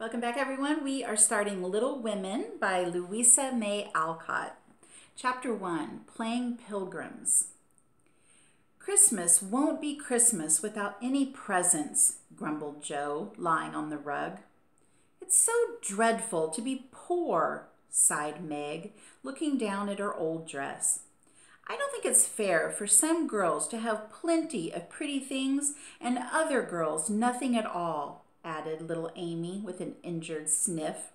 Welcome back, everyone. We are starting Little Women by Louisa May Alcott. Chapter 1, Playing Pilgrims. Christmas won't be Christmas without any presents, grumbled Joe, lying on the rug. It's so dreadful to be poor, sighed Meg, looking down at her old dress. I don't think it's fair for some girls to have plenty of pretty things and other girls nothing at all, added little Amy with an injured sniff.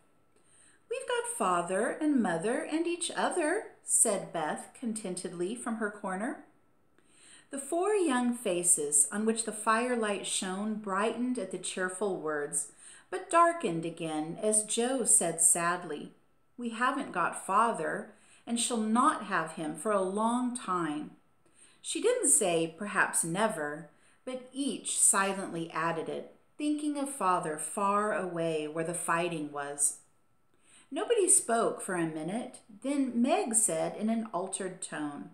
We've got father and mother and each other, said Beth contentedly from her corner. The four young faces on which the firelight shone brightened at the cheerful words, but darkened again as Joe said sadly, "We haven't got father, and shall not have him for a long time." She didn't say perhaps never, but each silently added it, thinking of father far away where the fighting was. Nobody spoke for a minute. Then Meg said in an altered tone,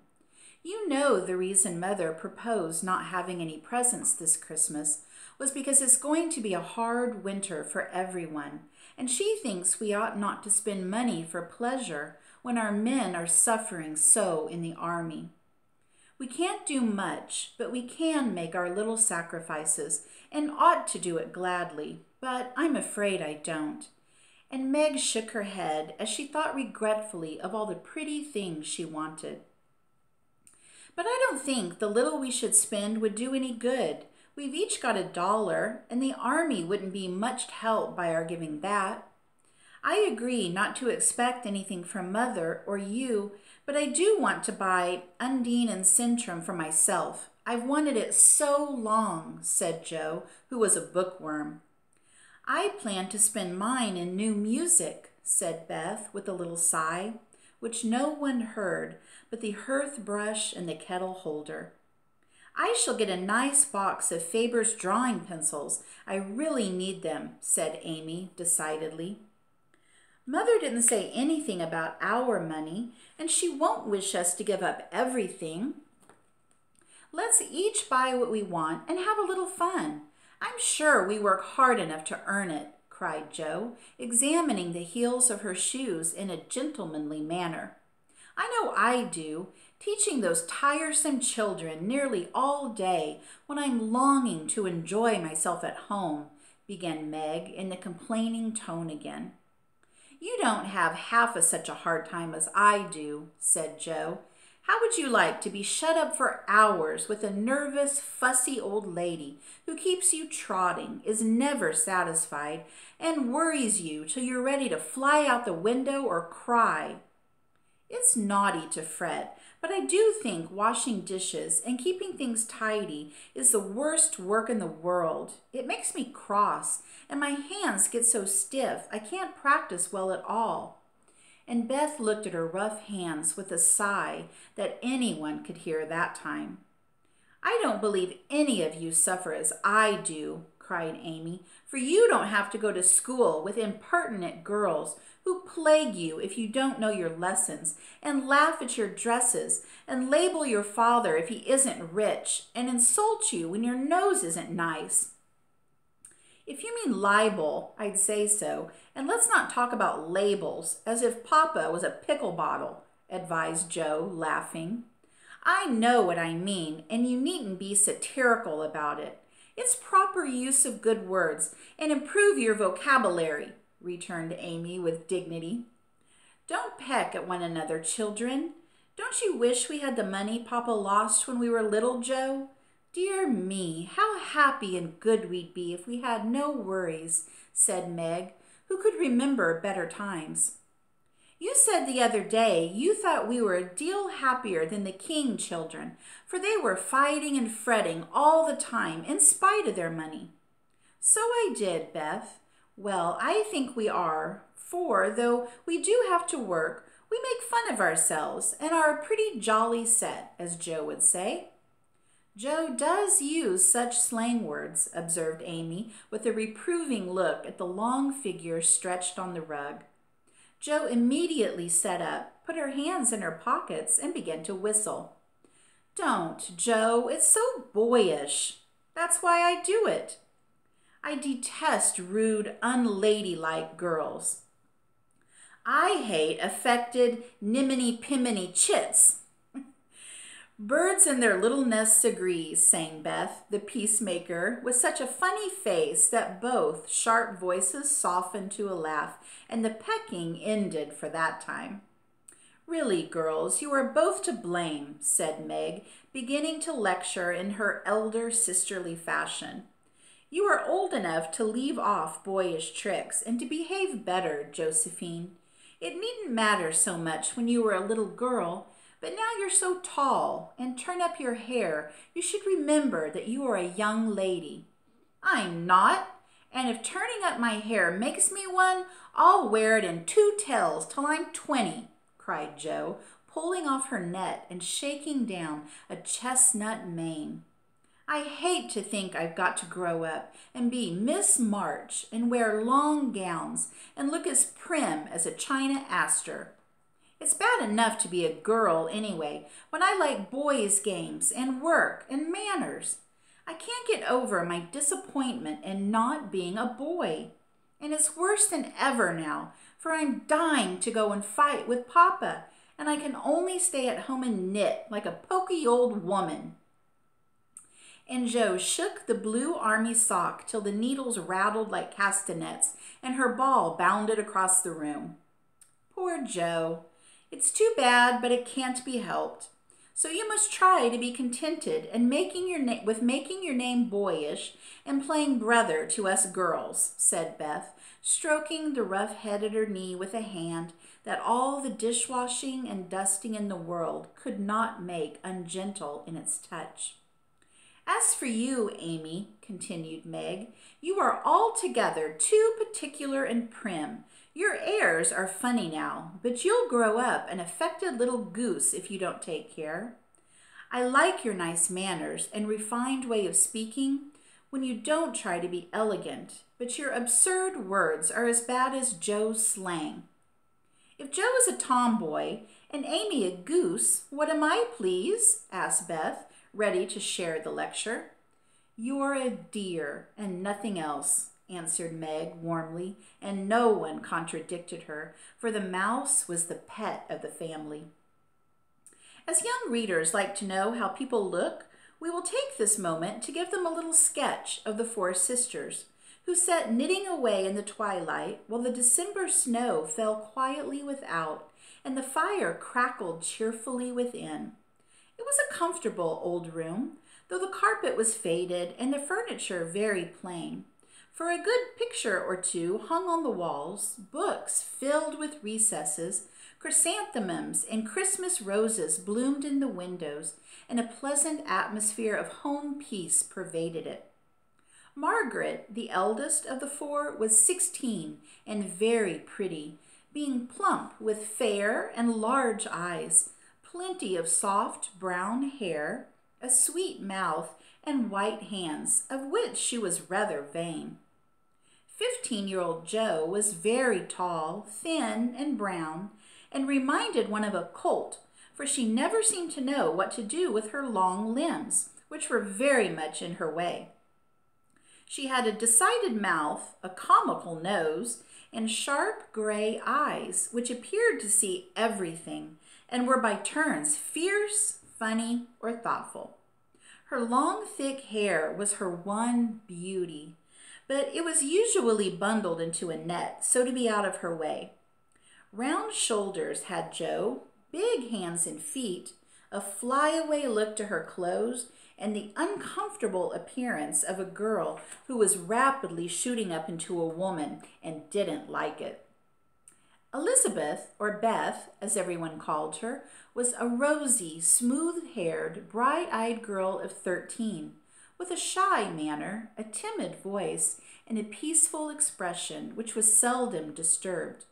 "You know the reason Mother proposed not having any presents this Christmas was because it's going to be a hard winter for everyone, and she thinks we ought not to spend money for pleasure when our men are suffering so in the army. We can't do much, but we can make our little sacrifices and ought to do it gladly, but I'm afraid I don't." And Meg shook her head as she thought regretfully of all the pretty things she wanted. "But I don't think the little we should spend would do any good. We've each got $1, and the army wouldn't be much help by our giving that. I agree not to expect anything from Mother or you, but I do want to buy Undine and Sintram for myself. I've wanted it so long," said Joe, who was a bookworm. "I plan to spend mine in new music," said Beth with a little sigh, which no one heard but the hearth brush and the kettle holder. "I shall get a nice box of Faber's drawing pencils. I really need them," said Amy decidedly. "Mother didn't say anything about our money, and she won't wish us to give up everything. Let's each buy what we want and have a little fun. I'm sure we work hard enough to earn it," cried Joe, examining the heels of her shoes in a gentlemanly manner. "I know I do, teaching those tiresome children nearly all day when I'm longing to enjoy myself at home," began Meg in the complaining tone again. "You don't have half such a hard time as I do," said Joe. "How would you like to be shut up for hours with a nervous, fussy old lady who keeps you trotting, is never satisfied, and worries you till you're ready to fly out the window or cry? It's naughty to fret, but I do think washing dishes and keeping things tidy is the worst work in the world. It makes me cross, and my hands get so stiff I can't practice well at all." And Beth looked at her rough hands with a sigh that anyone could hear that time. "I don't believe any of you suffer as I do," cried Amy, "for you don't have to go to school with impertinent girls who plague you if you don't know your lessons, and laugh at your dresses, and label your father if he isn't rich, and insult you when your nose isn't nice." "If you mean libel, I'd say so, and let's not talk about labels, as if Papa was a pickle bottle," advised Joe, laughing. "I know what I mean, and you needn't be satirical about it. It's proper use of good words, and improve your vocabulary," returned Amy with dignity. "Don't peck at one another, children. Don't you wish we had the money Papa lost when we were little, Joe? Dear me, how happy and good we'd be if we had no worries," said Meg, who could remember better times. "You said the other day you thought we were a deal happier than the King children, for they were fighting and fretting all the time in spite of their money." "So I did, Beth. Well, I think we are, for though we do have to work, we make fun of ourselves and are a pretty jolly set, as Joe would say." "Joe does use such slang words," observed Amy, with a reproving look at the long figure stretched on the rug. Joe immediately sat up, put her hands in her pockets, and began to whistle. "Don't, Joe, it's so boyish." "That's why I do it." I detest rude, unladylike girls. I hate affected, niminy-piminy chits. Birds in their little nests agree, sang Beth, the peacemaker, with such a funny face that both sharp voices softened to a laugh, and the pecking ended for that time. Really, girls, you are both to blame, said Meg, beginning to lecture in her elder sisterly fashion. You are old enough to leave off boyish tricks and to behave better, Josephine. It needn't matter so much when you were a little girl, but now you're so tall and turn up your hair, you should remember that you are a young lady. I'm not, and if turning up my hair makes me one, I'll wear it in 2 tails till I'm 20, cried Jo, pulling off her net and shaking down a chestnut mane. I hate to think I've got to grow up and be Miss March and wear long gowns and look as prim as a China aster. It's bad enough to be a girl anyway, when I like boys' games and work and manners. I can't get over my disappointment in not being a boy. And it's worse than ever now, for I'm dying to go and fight with Papa, and I can only stay at home and knit like a poky old woman. And Jo shook the blue army sock till the needles rattled like castanets and her ball bounded across the room. Poor Jo. It's too bad, but it can't be helped. So you must try to be contented and making your name boyish and playing brother to us girls, said Beth, stroking the rough head at her knee with a hand that all the dishwashing and dusting in the world could not make ungentle in its touch. As for you, Amy, continued Meg, you are altogether too particular and prim. Your airs are funny now, but you'll grow up an affected little goose if you don't take care. I like your nice manners and refined way of speaking when you don't try to be elegant, but your absurd words are as bad as Jo's slang. If Jo is a tomboy and Amy a goose, what am I, please? Asked Beth, ready to share the lecture. You're a dear and nothing else, answered Meg warmly, and no one contradicted her, for the mouse was the pet of the family. As young readers like to know how people look, we will take this moment to give them a little sketch of the 4 sisters, who sat knitting away in the twilight while the December snow fell quietly without and the fire crackled cheerfully within. It was a comfortable old room, though the carpet was faded and the furniture very plain. For a good picture or two hung on the walls, books filled with recesses, chrysanthemums and Christmas roses bloomed in the windows, and a pleasant atmosphere of home peace pervaded it. Margaret, the eldest of the 4, was 16 and very pretty, being plump with fair and large eyes, plenty of soft brown hair, a sweet mouth, and white hands, of which she was rather vain. 15-year-old Jo was very tall, thin, and brown, and reminded one of a colt, for she never seemed to know what to do with her long limbs, which were very much in her way. She had a decided mouth, a comical nose, and sharp gray eyes, which appeared to see everything, and were by turns fierce, funny, or thoughtful. Her long, thick hair was her one beauty, but it was usually bundled into a net, so to be out of her way. Round shoulders had Jo, big hands and feet, a flyaway look to her clothes, and the uncomfortable appearance of a girl who was rapidly shooting up into a woman and didn't like it. Elizabeth, or Beth, as everyone called her, was a rosy, smooth-haired, bright-eyed girl of 13, with a shy manner, a timid voice, and a peaceful expression which was seldom disturbed.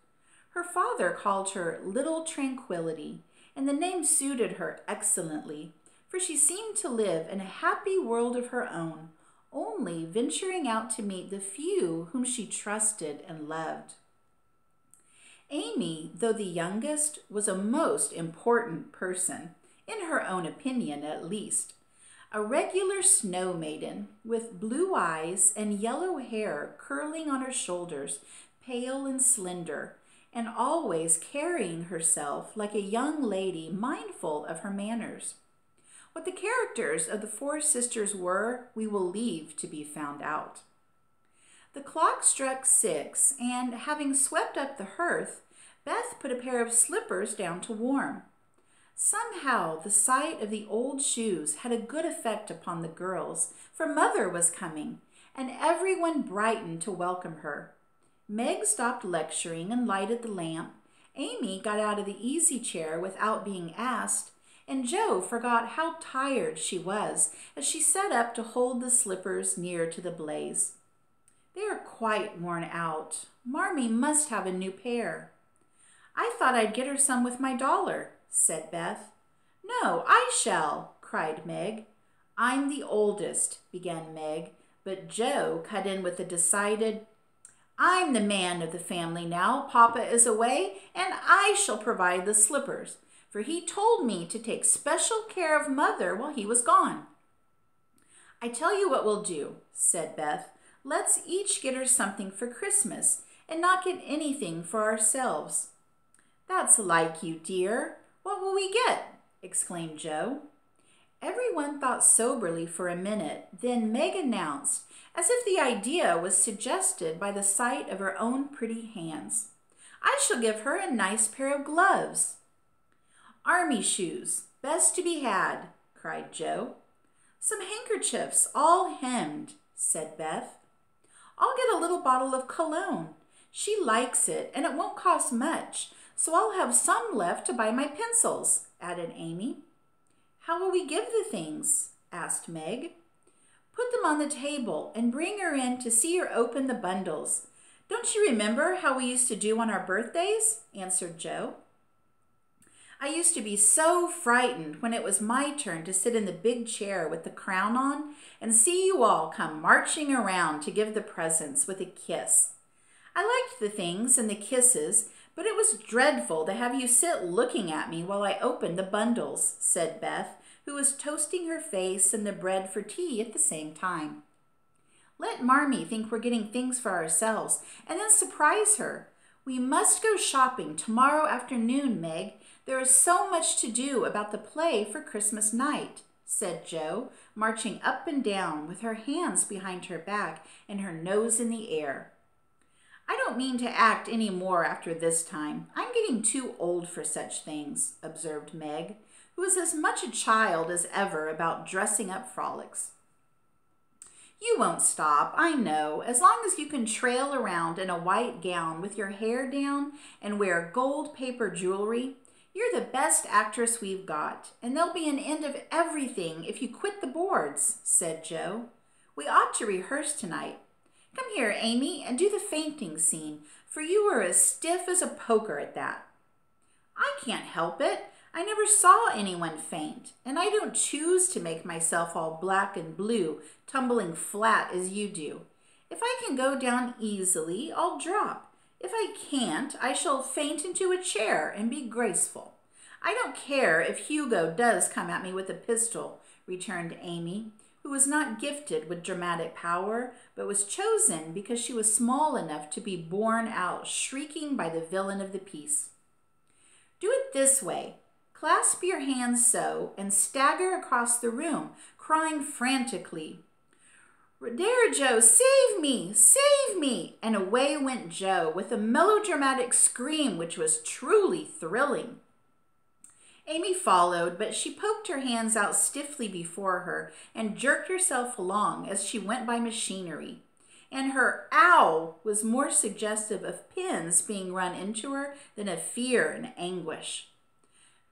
Her father called her Little Tranquillity, and the name suited her excellently, for she seemed to live in a happy world of her own, only venturing out to meet the few whom she trusted and loved. Amy, though the youngest, was a most important person, in her own opinion at least. A regular snow maiden with blue eyes and yellow hair curling on her shoulders, pale and slender, and always carrying herself like a young lady mindful of her manners. What the characters of the four sisters were, we will leave to be found out. The clock struck 6, and having swept up the hearth, Beth put a pair of slippers down to warm. Somehow the sight of the old shoes had a good effect upon the girls, for Mother was coming, and everyone brightened to welcome her. Meg stopped lecturing and lighted the lamp. Amy got out of the easy chair without being asked, and Jo forgot how tired she was as she sat up to hold the slippers near to the blaze. They are quite worn out. Marmee must have a new pair. I thought I'd get her some with my dollar, said Beth. No, I shall, cried Meg. I'm the oldest, began Meg, but Jo cut in with a decided, I'm the man of the family now. Papa is away, and I shall provide the slippers, for he told me to take special care of Mother while he was gone. I tell you what we'll do, said Beth. Let's each get her something for Christmas and not get anything for ourselves. That's like you, dear. What will we get? Exclaimed Jo. Everyone thought soberly for a minute. Then Meg announced, as if the idea was suggested by the sight of her own pretty hands, I shall give her a nice pair of gloves. Army shoes, best to be had, cried Jo. Some handkerchiefs, all hemmed, said Beth. I'll get a little bottle of cologne. She likes it, and it won't cost much, so I'll have some left to buy my pencils, added Amy. How will we give the things? Asked Meg. Put them on the table and bring her in to see her open the bundles. Don't you remember how we used to do on our birthdays? Answered Jo. I used to be so frightened when it was my turn to sit in the big chair with the crown on and see you all come marching around to give the presents with a kiss. I liked the things and the kisses, but it was dreadful to have you sit looking at me while I opened the bundles, said Beth, who was toasting her face and the bread for tea at the same time. Let Marmee think we're getting things for ourselves and then surprise her. We must go shopping tomorrow afternoon, Meg. There is so much to do about the play for Christmas night, said Jo, marching up and down with her hands behind her back and her nose in the air. I don't mean to act any more after this time. I'm getting too old for such things, observed Meg, who was as much a child as ever about dressing up frolics. You won't stop, I know, as long as you can trail around in a white gown with your hair down and wear gold paper jewelry. You're the best actress we've got, and there'll be an end of everything if you quit the boards, said Jo. We ought to rehearse tonight. Come here, Amy, and do the fainting scene, for you are as stiff as a poker at that. I can't help it. I never saw anyone faint, and I don't choose to make myself all black and blue, tumbling flat as you do. If I can go down easily, I'll drop. If I can't, I shall faint into a chair and be graceful. I don't care if Hugo does come at me with a pistol, returned Amy, who was not gifted with dramatic power, but was chosen because she was small enough to be borne out shrieking by the villain of the piece. Do it this way. Clasp your hands so and stagger across the room, crying frantically, There, Jo, save me, save me! And away went Jo with a melodramatic scream which was truly thrilling. Amy followed, but she poked her hands out stiffly before her and jerked herself along as she went by machinery. And her ow was more suggestive of pins being run into her than of fear and anguish.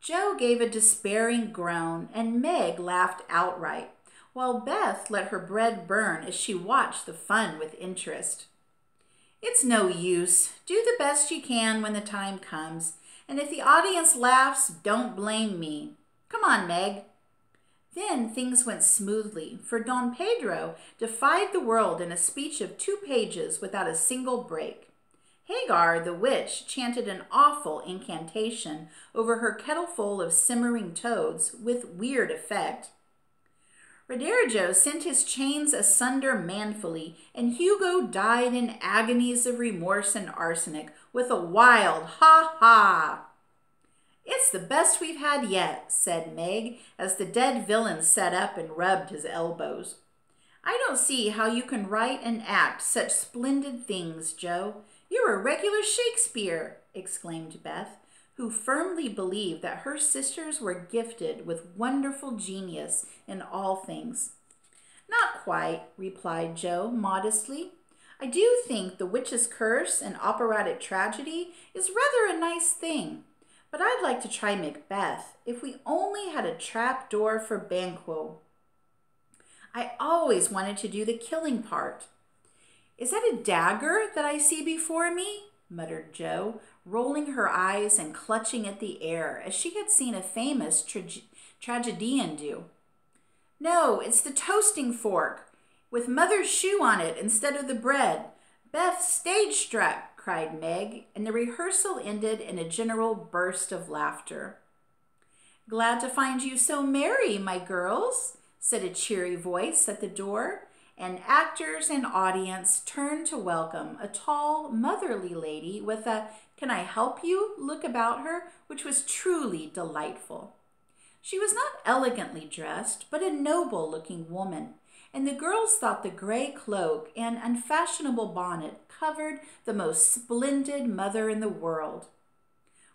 Jo gave a despairing groan, and Meg laughed outright, while Beth let her bread burn as she watched the fun with interest. It's no use. Do the best you can when the time comes, and if the audience laughs, don't blame me. Come on, Meg. Then things went smoothly, for Don Pedro defied the world in a speech of 2 pages without a single break. Hagar, the witch, chanted an awful incantation over her kettleful of simmering toads with weird effect. Roderjo sent his chains asunder manfully, and Hugo died in agonies of remorse and arsenic with a wild ha-ha. It's the best we've had yet, said Meg, as the dead villain sat up and rubbed his elbows. I don't see how you can write and act such splendid things, Joe. You're a regular Shakespeare, exclaimed Beth, who firmly believed that her sisters were gifted with wonderful genius in all things. Not quite, replied Joe modestly. I do think The Witch's Curse and operatic tragedy is rather a nice thing, but I'd like to try Macbeth if we only had a trap door for Banquo. I always wanted to do the killing part. Is that a dagger that I see before me? Muttered Joe, rolling her eyes and clutching at the air as she had seen a famous tragedian do. No, it's the toasting fork, with Mother's shoe on it instead of the bread. Beth stage struck, cried Meg, and the rehearsal ended in a general burst of laughter. Glad to find you so merry, my girls, said a cheery voice at the door, and actors and audience turned to welcome a tall, motherly lady with a "Can I help you?" look about her, which was truly delightful. She was not elegantly dressed, but a noble-looking woman, and the girls thought the gray cloak and unfashionable bonnet covered the most splendid mother in the world.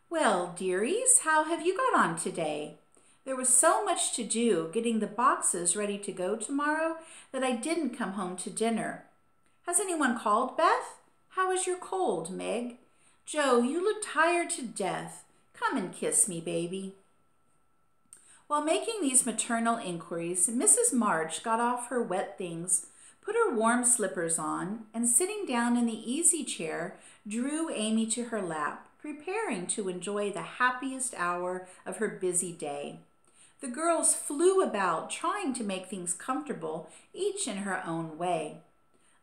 Well, dearies, how have you got on today? There was so much to do getting the boxes ready to go tomorrow that I didn't come home to dinner. Has anyone called, Beth? How is your cold, Meg? Joe, you look tired to death. Come and kiss me, baby. While making these maternal inquiries, Mrs. March got off her wet things, put her warm slippers on, and sitting down in the easy chair, drew Amy to her lap, preparing to enjoy the happiest hour of her busy day. The girls flew about, trying to make things comfortable, each in her own way.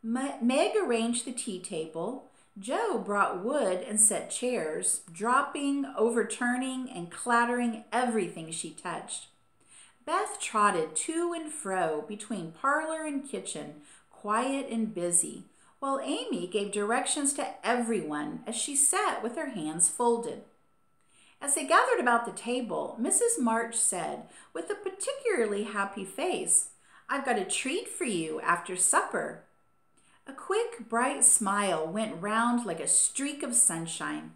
Meg arranged the tea table. Joe brought wood and set chairs, dropping, overturning, and clattering everything she touched. Beth trotted to and fro between parlor and kitchen, quiet and busy, while Amy gave directions to everyone as she sat with her hands folded. As they gathered about the table, Mrs. March said, with a particularly happy face, I've got a treat for you after supper. A quick, bright smile went round like a streak of sunshine.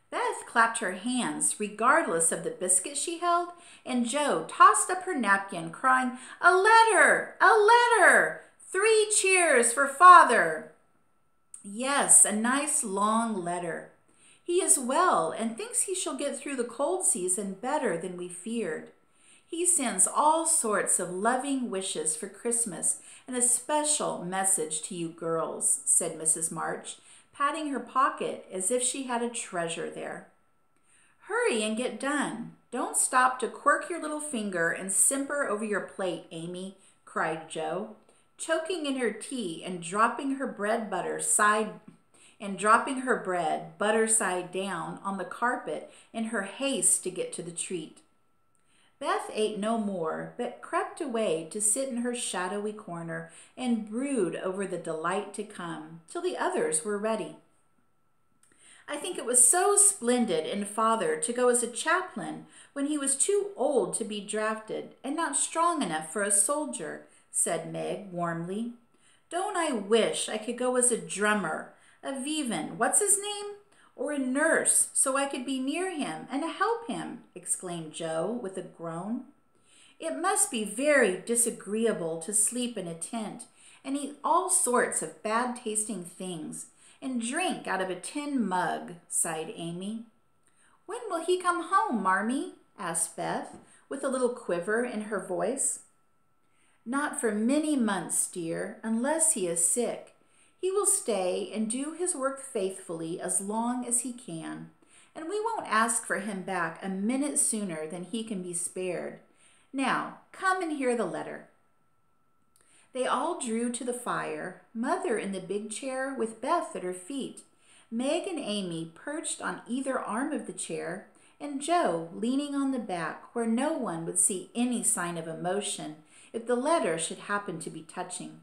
Beth clapped her hands, regardless of the biscuit she held, and Joe tossed up her napkin, crying, A letter! A letter! 3 cheers for Father! Yes, a nice long letter. He is well and thinks he shall get through the cold season better than we feared. He sends all sorts of loving wishes for Christmas and a special message to you girls, said Mrs. March, patting her pocket as if she had a treasure there. Hurry and get done. Don't stop to quirk your little finger and simper over your plate, Amy, cried Joe, choking in her tea and dropping her bread butter side down on the carpet in her haste to get to the treat. Beth ate no more, but crept away to sit in her shadowy corner and brood over the delight to come, till the others were ready. I think it was so splendid in Father to go as a chaplain when he was too old to be drafted and not strong enough for a soldier, said Meg warmly. Don't I wish I could go as a drummer, a vivin, what's his name? Or a nurse, so I could be near him and help him, exclaimed Joe with a groan. It must be very disagreeable to sleep in a tent and eat all sorts of bad-tasting things and drink out of a tin mug, sighed Amy. When will he come home, Marmee? Asked Beth, with a little quiver in her voice. Not for many months, dear, unless he is sick. He will stay and do his work faithfully as long as he can, and we won't ask for him back a minute sooner than he can be spared. Now, come and hear the letter. They all drew to the fire, Mother in the big chair with Beth at her feet, Meg and Amy perched on either arm of the chair, and Joe leaning on the back where no one would see any sign of emotion, if the letter should happen to be touching.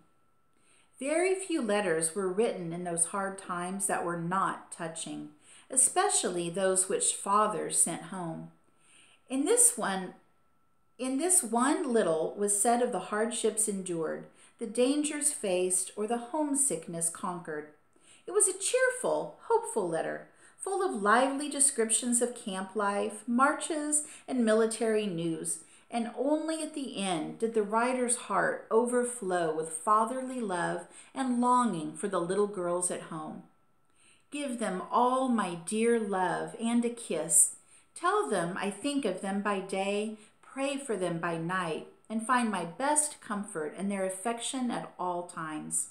Very few letters were written in those hard times that were not touching, especially those which fathers sent home. In this one little was said of the hardships endured, the dangers faced, or the homesickness conquered. It was a cheerful, hopeful letter, full of lively descriptions of camp life, marches, and military news, and only at the end did the writer's heart overflow with fatherly love and longing for the little girls at home. Give them all my dear love and a kiss. Tell them I think of them by day, pray for them by night, and find my best comfort in their affection at all times.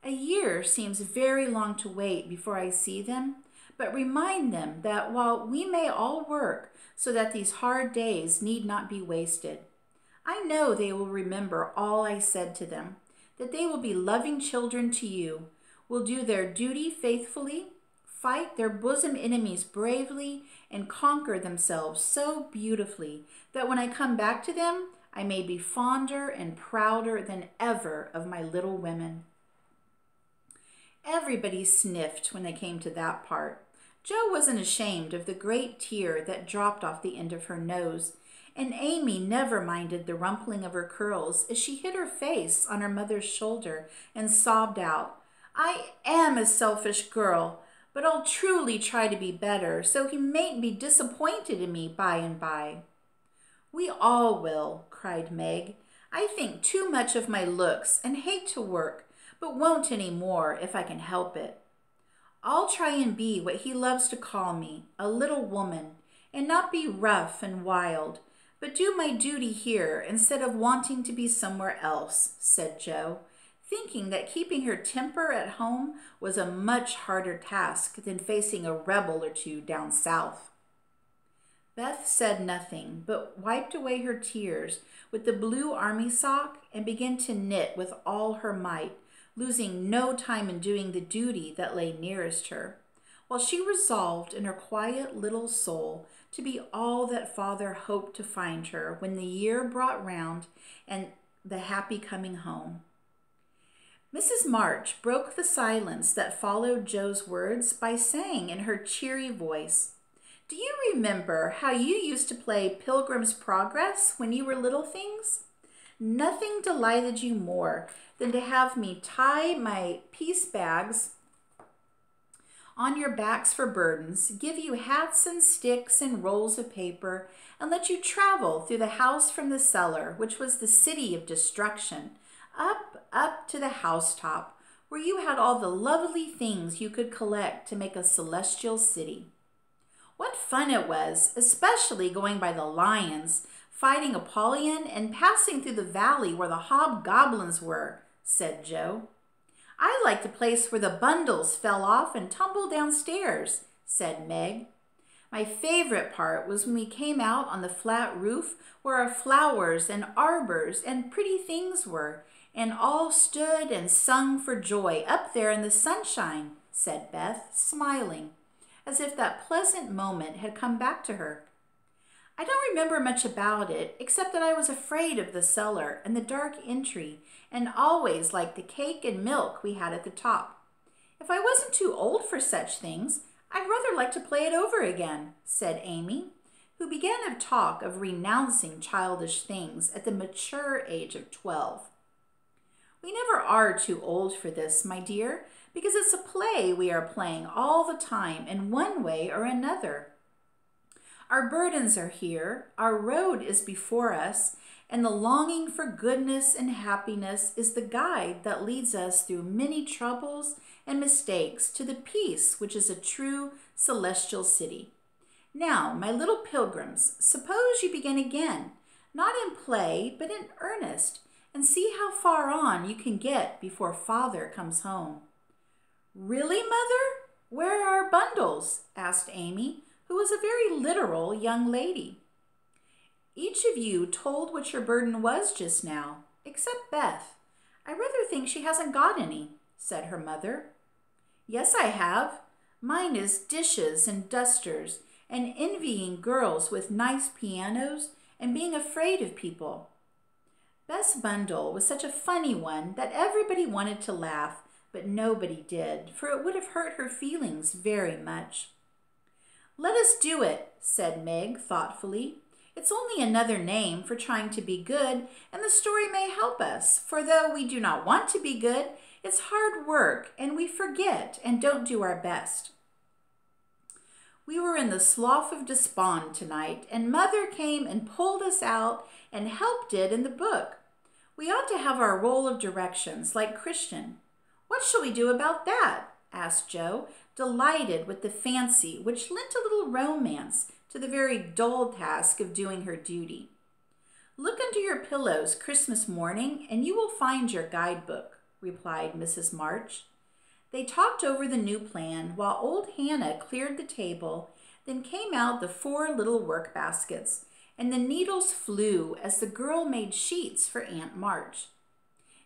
A year seems very long to wait before I see them, but remind them that while we may all work so that these hard days need not be wasted, I know they will remember all I said to them, that they will be loving children to you, will do their duty faithfully, fight their bosom enemies bravely, and conquer themselves so beautifully that when I come back to them, I may be fonder and prouder than ever of my little women. Everybody sniffed when they came to that part. Jo wasn't ashamed of the great tear that dropped off the end of her nose, and Amy never minded the rumpling of her curls as she hid her face on her mother's shoulder and sobbed out, "I am a selfish girl, but I'll truly try to be better so he mayn't be disappointed in me by and by." "We all will," cried Meg. "I think too much of my looks and hate to work, but won't any more if I can help it. I'll try and be what he loves to call me, a little woman, and not be rough and wild, but do my duty here instead of wanting to be somewhere else," said Jo, thinking that keeping her temper at home was a much harder task than facing a rebel or two down south. Beth said nothing, but wiped away her tears with the blue army sock and began to knit with all her might, losing no time in doing the duty that lay nearest her, while she resolved in her quiet little soul to be all that Father hoped to find her when the year brought round and the happy coming home. Mrs. March broke the silence that followed Jo's words by saying in her cheery voice, "Do you remember how you used to play Pilgrim's Progress when you were little things? Nothing delighted you more than to have me tie my piece bags on your backs for burdens, give you hats and sticks and rolls of paper, and let you travel through the house from the cellar, which was the city of destruction, up to the housetop, where you had all the lovely things you could collect to make a celestial city. What fun it was, especially going by the lions, fighting Apollyon, and passing through the valley where the hobgoblins were," said Jo. "I liked the place where the bundles fell off and tumbled downstairs," said Meg. "My favorite part was when we came out on the flat roof where our flowers and arbors and pretty things were, and all stood and sung for joy up there in the sunshine," said Beth, smiling, as if that pleasant moment had come back to her. "I don't remember much about it, except that I was afraid of the cellar and the dark entry, and always liked the cake and milk we had at the top. If I wasn't too old for such things, I'd rather like to play it over again," said Amy, who began to talk of renouncing childish things at the mature age of 12. "We never are too old for this, my dear, because it's a play we are playing all the time in one way or another. Our burdens are here, our road is before us, and the longing for goodness and happiness is the guide that leads us through many troubles and mistakes to the peace which is a true celestial city. Now, my little pilgrims, suppose you begin again, not in play, but in earnest, and see how far on you can get before Father comes home." "Really, Mother? Where are our bundles?" asked Amy, who was a very literal young lady. "Each of you told what your burden was just now, except Beth. I rather think she hasn't got any," said her mother. "Yes, I have. Mine is dishes and dusters, and envying girls with nice pianos, and being afraid of people." Beth's bundle was such a funny one that everybody wanted to laugh, but nobody did, for it would have hurt her feelings very much. "Let us do it," said Meg thoughtfully. "It's only another name for trying to be good, and the story may help us, for though we do not want to be good, it's hard work, and we forget and don't do our best. We were in the Slough of Despond tonight, and Mother came and pulled us out and helped it in the book. We ought to have our roll of directions, like Christian. What shall we do about that?" asked Joe, delighted with the fancy which lent a little romance to the very dull task of doing her duty. "Look under your pillows Christmas morning, and you will find your guidebook," replied Mrs. March. They talked over the new plan while old Hannah cleared the table, then came out the 4 little work baskets, and the needles flew as the girl made sheets for Aunt March.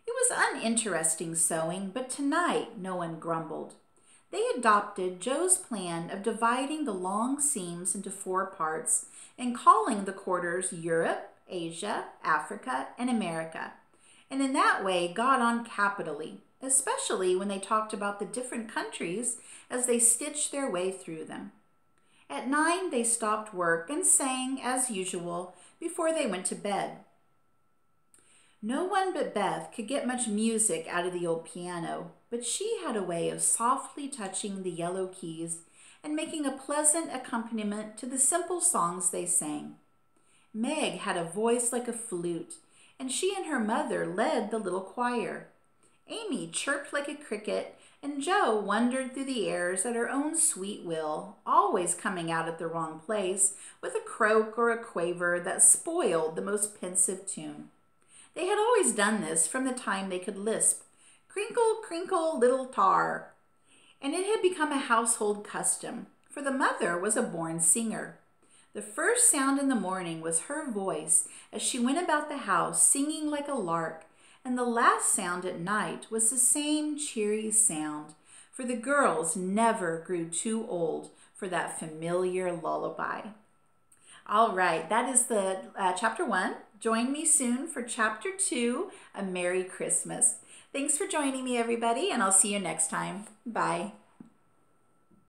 It was uninteresting sewing, but tonight no one grumbled. They adopted Joe's plan of dividing the long seams into 4 parts and calling the quarters Europe, Asia, Africa, and America, and in that way got on capitally, especially when they talked about the different countries as they stitched their way through them. At 9 they stopped work and sang, as usual, before they went to bed. No one but Beth could get much music out of the old piano, but she had a way of softly touching the yellow keys and making a pleasant accompaniment to the simple songs they sang. Meg had a voice like a flute, and she and her mother led the little choir. Amy chirped like a cricket, and Jo wandered through the airs at her own sweet will, always coming out at the wrong place with a croak or a quaver that spoiled the most pensive tune. They had always done this from the time they could lisp, "Crinkle, crinkle, little tar," and it had become a household custom, for the mother was a born singer. The first sound in the morning was her voice as she went about the house singing like a lark, and the last sound at night was the same cheery sound, for the girls never grew too old for that familiar lullaby. All right, that is the chapter 1. Join me soon for chapter 2, A Merry Christmas. Thanks for joining me, everybody, and I'll see you next time. Bye.